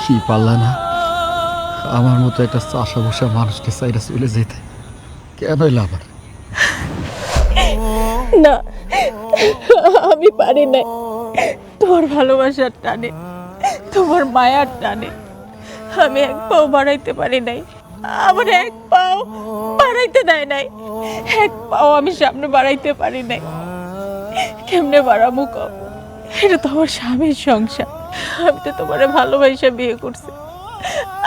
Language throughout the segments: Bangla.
কি পারলা না আমার মতো একটা চাষা বসা মানুষকে চাইরা চলে যেতে? কেন এলো আবার? না, আমি পারি নাই। তোমার ভালোবাসার টানে, তোমার মায়ার টানে আমি এক পাও বাড়াইতে পারি নাই। আমার এক পাও বাড়াইতে দেয় নাই, এক পাও আমি সামনে বাড়াইতে পারি নাই। কেমনে বাড়াবো কও? এটা তো আমার স্বামীর সংসার, আমি তো তোমারে ভালোবাসা বিয়ে করছি।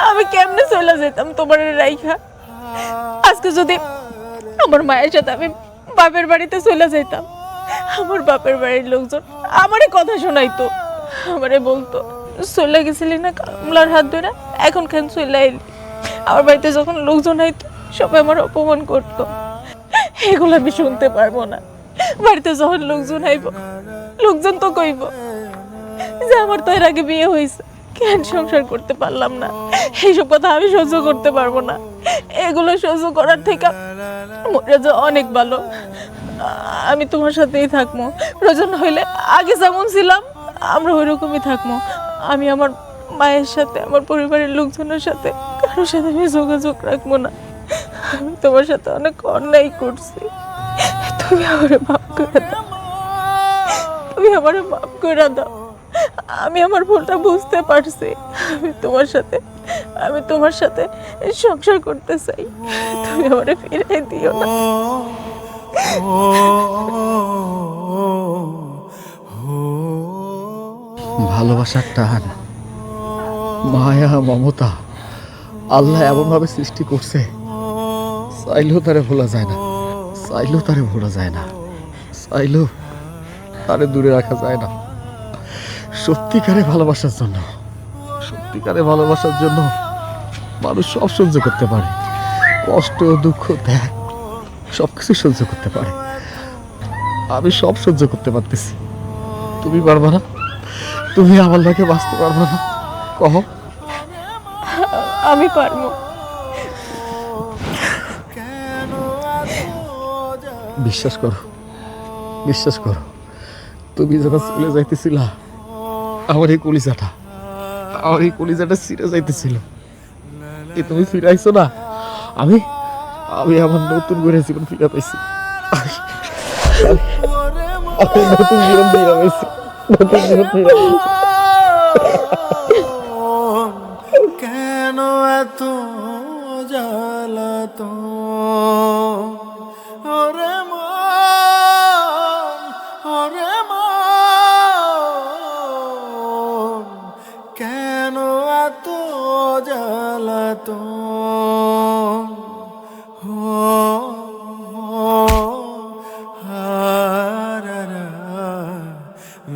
আমি কেমনে চলে যেতাম তোমার রাইখা? আজকে যদি আমার মায়ের সাথে আমি বাপের বাড়িতে চলে যেতাম, আমার বাপের বাড়ির লোকজন আমারে কথা শোনাইতো, আমারে বলতো চলে গেছিলি না কামলার হাত ধরে, এখন কেন চলে এলি? আমার বাড়িতে যখন লোকজন আইতো সবাই আমার অপমান করতো। এগুলো আমি শুনতে পারবো না। বাড়িতে যখন লোকজন আইব, লোকজন তো কইব যে আমার তো এর আগে বিয়ে হয়েছে, কেন সংসার করতে পারলাম না। এইসব কথা আমি সহ্য করতে পারবো না। এগুলো সহ্য করার থেকে মরে যাওয়া অনেক ভালো। আমি তোমার সাথেই থাকবো, প্রয়োজন হইলে আগে যেমন ছিলাম আমরা ওইরকমই থাকবো। আমি আমার মায়ের সাথে, আমার পরিবারের লোকজনের সাথে কারোর সাথে আমি যোগাযোগ রাখবো না। আমি তোমার সাথে অনেক অন্যায় করছি, তুমি আমারে মাফ করে দাও, তুমি আমারে মাফ করে দাও। আমি আমার ভুলটা বুঝতে পারছি। আমি তোমার সাথে সংসার করতে চাই, তুমি আমারে ফিরে দিও না। ভালোবাসার টান, মায়া, মমতা আল্লাহ এমনভাবে সৃষ্টি করছে, চাইলেও তারে ভোলা যায় না, চাইলেও তারে ভোলা যায় না, চাইলেও তারে দূরে রাখা যায় না। সত্যিকারে ভালোবাসার জন্য, সত্যিকারে ভালোবাসার জন্য মানুষ সব সহ্য করতে পারে, কষ্ট, দুঃখ, ত্যাগ সবকিছু সহ্য করতে পারে। আমি সব সহ্য করতে পারতেছি, তুমি পারবা না? তুমি আমার লাগে বাঁচতে পারবা না? কহ। আমি পারবো। বিশ্বাস করো, বিশ্বাস করো, তুমি যখন চলে যাইতেছিলা আমার এই কলিজাটা ছিঁড়ে যাইতেছিল, এই তুমি ফিরে আইছো না, আমি আমি আমার নতুন করে জীবন ফিরে পাইছি। আমি নতুন জীবন ফিরে পাইছি, নতুন জীবন ফিরে পাইছি। কেন এত জ্বালাতন? ওরে মন, ওরে মন, কেন এত জ্বালাতন? ও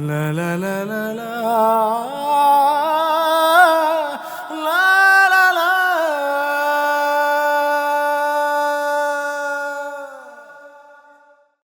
লা লা লা লা লা